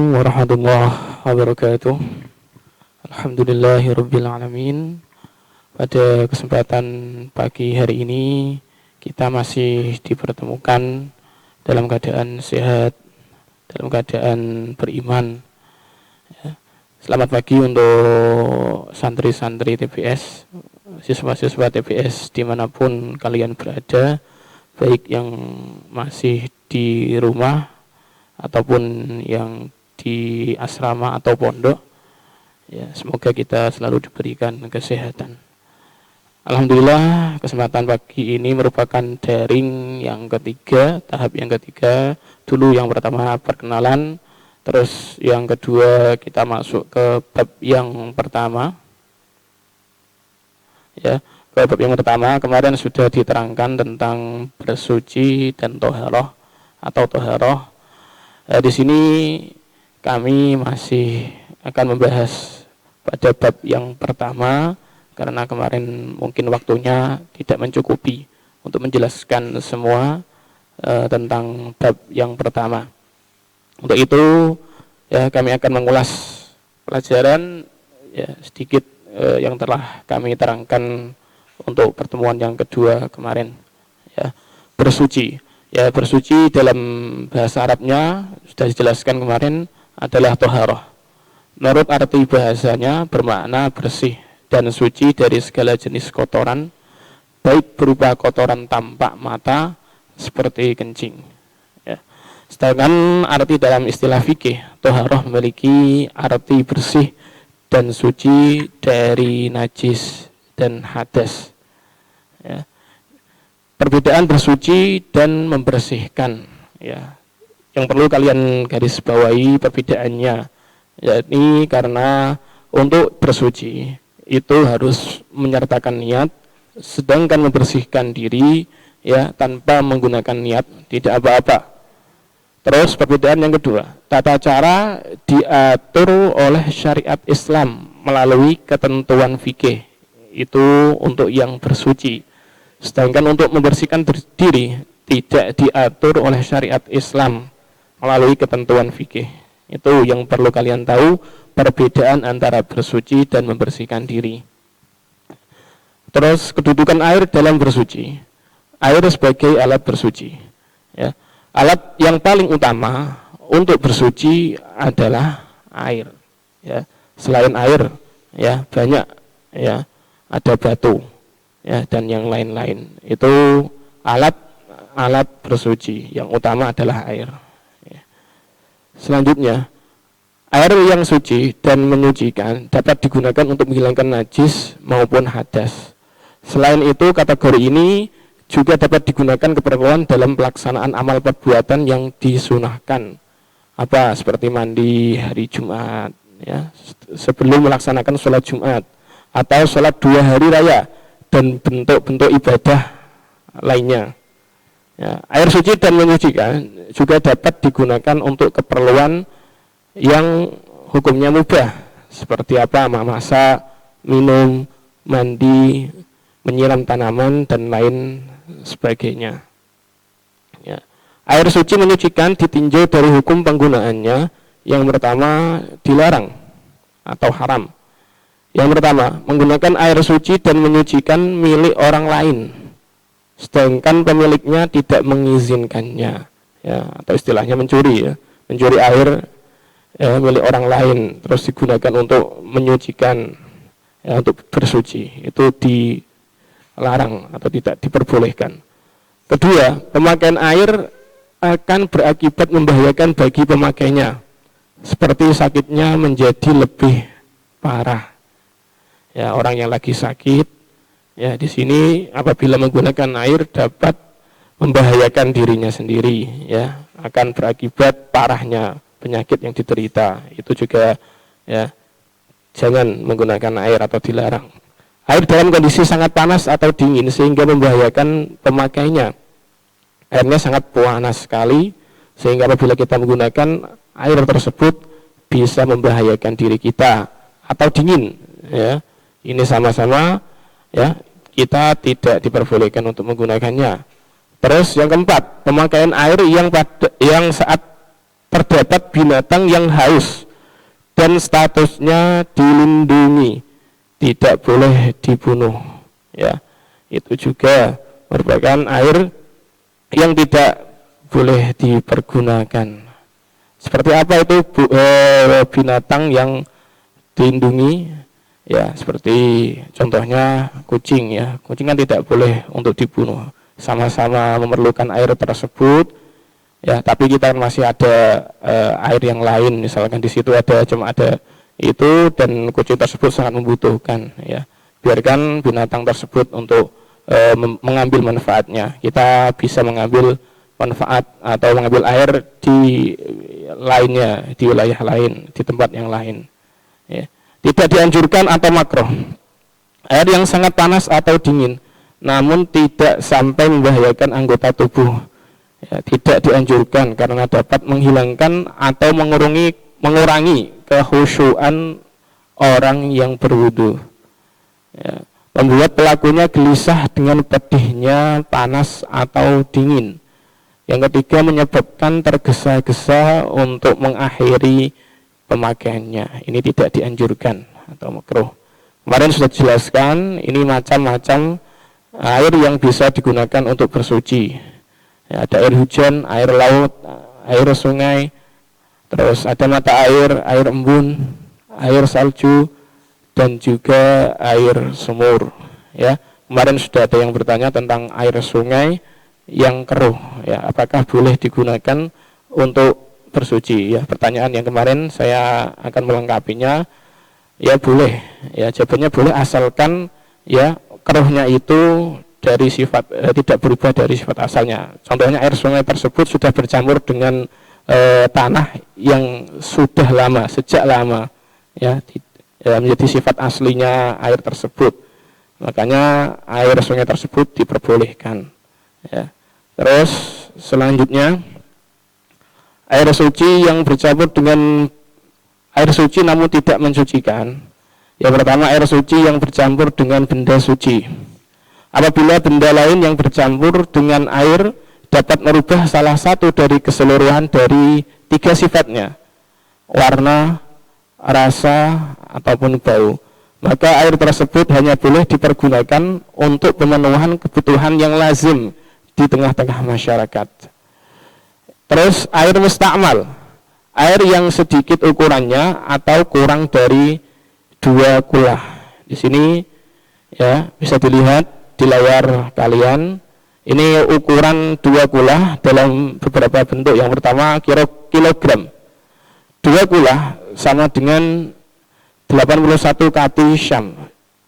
Assalamualaikum warahmatullahi wabarakatuh. Alhamdulillahirabbil alamin. Pada kesempatan pagi hari ini kita masih dipertemukan dalam keadaan sehat, dalam keadaan beriman. Selamat pagi untuk santri-santri TPS, siswa-siswa TPS dimanapun kalian berada, baik yang masih di rumah ataupun yang di asrama atau pondok. Ya, semoga kita selalu diberikan kesehatan. Alhamdulillah, kesempatan pagi ini merupakan daring yang ketiga, tahap yang ketiga. Dulu yang pertama perkenalan, terus yang kedua kita masuk ke bab yang pertama. Ya, ke bab yang pertama kemarin sudah diterangkan tentang bersuci dan toharoh atau toharoh. Di sini kami masih akan membahas pada bab yang pertama karena kemarin mungkin waktunya tidak mencukupi untuk menjelaskan semua tentang bab yang pertama. Untuk itu ya kami akan mengulas pelajaran ya sedikit yang telah kami terangkan untuk pertemuan yang kedua kemarin. Ya, bersuci. Ya, bersuci dalam bahasa Arabnya sudah dijelaskan kemarin adalah toharoh. Menurut arti bahasanya bermakna bersih dan suci dari segala jenis kotoran, baik berupa kotoran tampak mata seperti kencing. Ya. Sedangkan arti dalam istilah fikih, toharoh memiliki arti bersih dan suci dari najis dan hadas. Ya. Perbedaan bersuci dan membersihkan, ya, yang perlu kalian garis bawahi perbedaannya, yakni karena untuk bersuci itu harus menyertakan niat, sedangkan membersihkan diri ya tanpa menggunakan niat tidak apa-apa. Terus perbedaan yang kedua, tata cara diatur oleh syariat Islam melalui ketentuan fikih, itu untuk yang bersuci. Sedangkan untuk membersihkan diri tidak diatur oleh syariat Islam melalui ketentuan fikih. Itu yang perlu kalian tahu, perbedaan antara bersuci dan membersihkan diri. Terus kedudukan air dalam bersuci. Air sebagai alat bersuci. Ya. Alat yang paling utama untuk bersuci adalah air. Ya. Selain air, ya banyak, ya ada batu. Ya, dan yang lain-lain. Itu alat bersuci. Yang utama adalah air. Ya. Selanjutnya, air yang suci dan menyucikan dapat digunakan untuk menghilangkan najis maupun hadas. Selain itu, kategori ini juga dapat digunakan keperluan dalam pelaksanaan amal perbuatan yang disunahkan. Apa? Seperti mandi hari Jumat, ya, sebelum melaksanakan sholat Jumat, atau sholat 2 hari raya, dan bentuk-bentuk ibadah lainnya. Ya, air suci dan menyucikan juga dapat digunakan untuk keperluan yang hukumnya mubah, seperti apa? Memasak, minum, mandi, menyiram tanaman, dan lain sebagainya. Ya. Air suci menyucikan ditinjau dari hukum penggunaannya. Yang pertama dilarang atau haram. Yang pertama, menggunakan air suci dan menyucikan milik orang lain, sedangkan pemiliknya tidak mengizinkannya, ya, atau istilahnya mencuri, ya, mencuri air milik orang lain, terus digunakan untuk menyucikan, ya, untuk bersuci, itu dilarang atau tidak diperbolehkan. Kedua, pemakaian air akan berakibat membahayakan bagi pemakainya, seperti sakitnya menjadi lebih parah. Ya, orang yang lagi sakit, ya di sini apabila menggunakan air dapat membahayakan dirinya sendiri, ya, akan berakibat parahnya penyakit yang diderita. Itu juga, ya, jangan menggunakan air atau dilarang. Air dalam kondisi sangat panas atau dingin sehingga membahayakan pemakainya. Airnya sangat panas sekali sehingga apabila kita menggunakan air tersebut bisa membahayakan diri kita, atau dingin, ya. Ini sama-sama, ya, kita tidak diperbolehkan untuk menggunakannya. Terus yang keempat, pemakaian air yang saat terdapat binatang yang haus dan statusnya dilindungi, tidak boleh dibunuh. Ya, itu juga merupakan air yang tidak boleh dipergunakan. Seperti apa itu binatang yang dilindungi? Ya, seperti contohnya kucing ya. Kucing kan tidak boleh untuk dibunuh. Sama-sama memerlukan air tersebut. Ya, tapi kita masih ada air yang lain, misalkan di situ cuma ada itu dan kucing tersebut sangat membutuhkan ya. Biarkan binatang tersebut untuk mengambil manfaatnya. Kita bisa mengambil manfaat atau mengambil air di lainnya, di wilayah lain, di tempat yang lain. Ya. Tidak dianjurkan atau makruh air yang sangat panas atau dingin, namun tidak sampai membahayakan anggota tubuh. Ya, tidak dianjurkan karena dapat menghilangkan atau mengurangi kekhusyuan orang yang berwudu. Ya, membuat pelakunya gelisah dengan pedihnya panas atau dingin. Yang ketiga, menyebabkan tergesa-gesa untuk mengakhiri pemakaiannya. Ini tidak dianjurkan atau makruh. Kemarin sudah dijelaskan, ini macam-macam air yang bisa digunakan untuk bersuci. Ya, ada air hujan, air laut, air sungai, terus ada mata air, air embun, air salju, dan juga air sumur. Ya, kemarin sudah ada yang bertanya tentang air sungai yang keruh. Ya, apakah boleh digunakan untuk bersuci? Ya, pertanyaan yang kemarin saya akan melengkapinya. Ya boleh. Ya, jawabannya boleh asalkan ya keruhnya itu dari sifat tidak berubah dari sifat asalnya. Contohnya air sungai tersebut sudah bercampur dengan tanah yang sudah lama, sejak lama ya, menjadi sifat aslinya air tersebut. Makanya air sungai tersebut diperbolehkan. Ya. Terus selanjutnya air suci yang bercampur dengan air suci namun tidak mensucikan. Yang pertama, air suci yang bercampur dengan benda suci. Apabila benda lain yang bercampur dengan air dapat merubah salah satu dari keseluruhan dari tiga sifatnya, warna, rasa, ataupun bau, maka air tersebut hanya boleh dipergunakan untuk pemenuhan kebutuhan yang lazim di tengah-tengah masyarakat. Terus air mustakmal, air yang sedikit ukurannya atau kurang dari 2 kulah. Di sini ya bisa dilihat di layar kalian, ini ukuran 2 kulah dalam beberapa bentuk. Yang pertama kilogram. 2 kulah sama dengan 81 kati syam,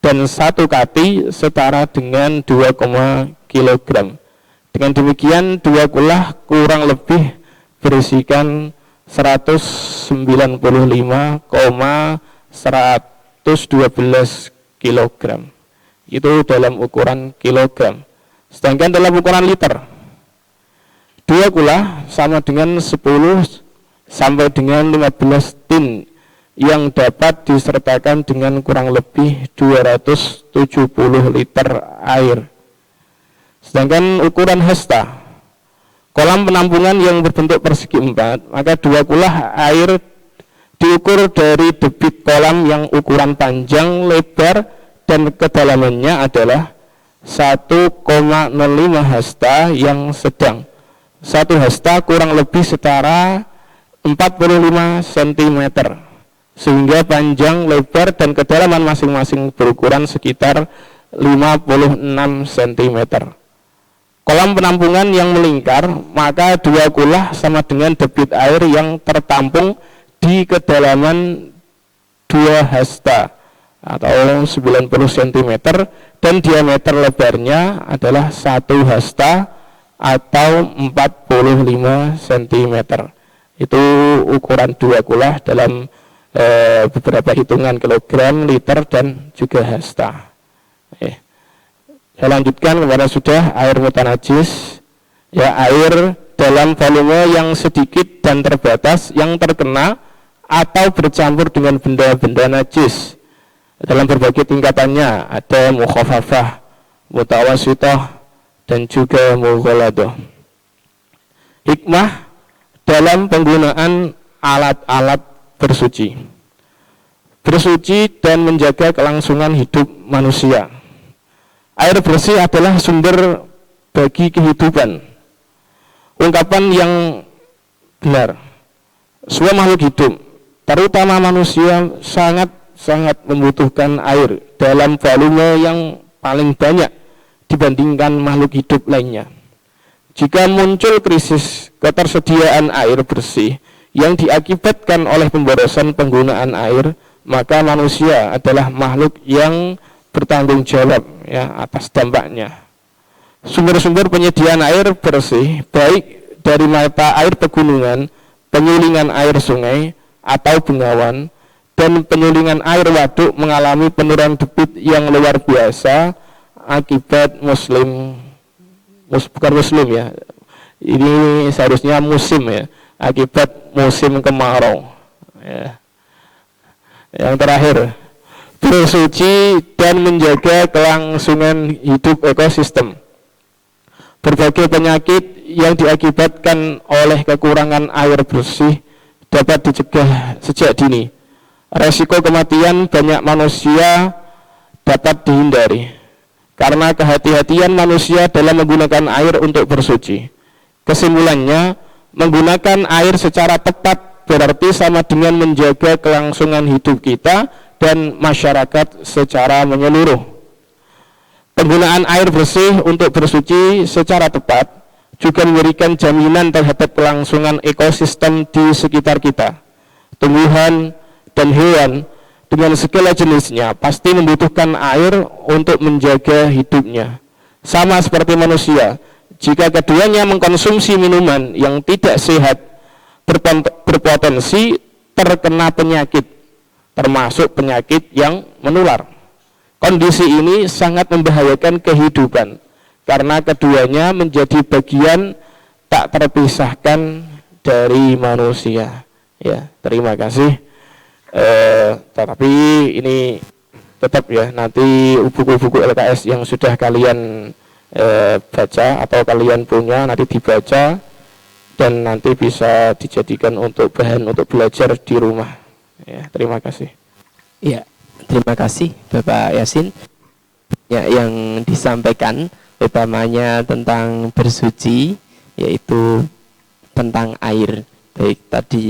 dan 1 kati setara dengan 2, kilogram. Dengan demikian 2 kulah kurang lebih berisikan 195,112 kilogram. Itu dalam ukuran kilogram. Sedangkan dalam ukuran liter, 2 kulah sama dengan 10 sampai dengan 15 tin yang dapat disertakan dengan kurang lebih 270 liter air. Sedangkan ukuran hasta, kolam penampungan yang berbentuk persegi 4, maka 2 kulah air diukur dari debit kolam yang ukuran panjang, lebar, dan kedalamannya adalah 1,05 hasta yang sedang. 1 hasta kurang lebih setara 45 cm, sehingga panjang, lebar, dan kedalaman masing-masing berukuran sekitar 56 cm. Kolam penampungan yang melingkar, maka 2 kulah sama dengan debit air yang tertampung di kedalaman 2 hasta atau 90 cm, dan diameter lebarnya adalah 1 hasta atau 45 cm. Itu ukuran 2 kulah dalam beberapa hitungan kilogram, liter, dan juga hasta. Saya lanjutkan kepada sudah air mutanajis, ya, air dalam volume yang sedikit dan terbatas yang terkena atau bercampur dengan benda-benda najis. Dalam berbagai tingkatannya, ada mukhafafah, mutawasithah, dan juga mughaladah. Hikmah dalam penggunaan alat-alat bersuci. Bersuci dan menjaga kelangsungan hidup manusia. Air bersih adalah sumber bagi kehidupan. Ungkapan yang benar. Semua makhluk hidup, terutama manusia, sangat membutuhkan air dalam volume yang paling banyak dibandingkan makhluk hidup lainnya. Jika muncul krisis ketersediaan air bersih yang diakibatkan oleh pemborosan penggunaan air, maka manusia adalah makhluk yang bertanggung jawab ya atas dampaknya. Sumber-sumber penyediaan air bersih, baik dari mata air pegunungan, penyulingan air sungai atau bengawan, dan penyulingan air waduk mengalami penurunan debit yang luar biasa akibat bukan muslim ya, ini seharusnya musim ya, akibat musim kemarau ya. Yang terakhir, bersuci dan menjaga kelangsungan hidup ekosistem. Berbagai penyakit yang diakibatkan oleh kekurangan air bersih dapat dicegah sejak dini. Resiko kematian banyak manusia dapat dihindari karena kehati-hatian manusia dalam menggunakan air untuk bersuci. Kesimpulannya, menggunakan air secara tepat berarti sama dengan menjaga kelangsungan hidup kita dan masyarakat secara menyeluruh. Penggunaan air bersih untuk bersuci secara tepat juga memberikan jaminan terhadap kelangsungan ekosistem di sekitar kita. Tumbuhan dan hewan dengan segala jenisnya pasti membutuhkan air untuk menjaga hidupnya. Sama seperti manusia, jika keduanya mengkonsumsi minuman yang tidak sehat, berpotensi terkena penyakit, termasuk penyakit yang menular. Kondisi ini sangat membahayakan kehidupan karena keduanya menjadi bagian tak terpisahkan dari manusia. Ya, terima kasih. Tetapi ini tetap ya, nanti buku-buku LKS yang sudah kalian baca atau kalian punya nanti dibaca dan nanti bisa dijadikan untuk bahan untuk belajar di rumah. Ya, terima kasih. Ya, terima kasih Bapak Yasin ya, yang disampaikan utamanya tentang bersuci, yaitu tentang air, baik tadi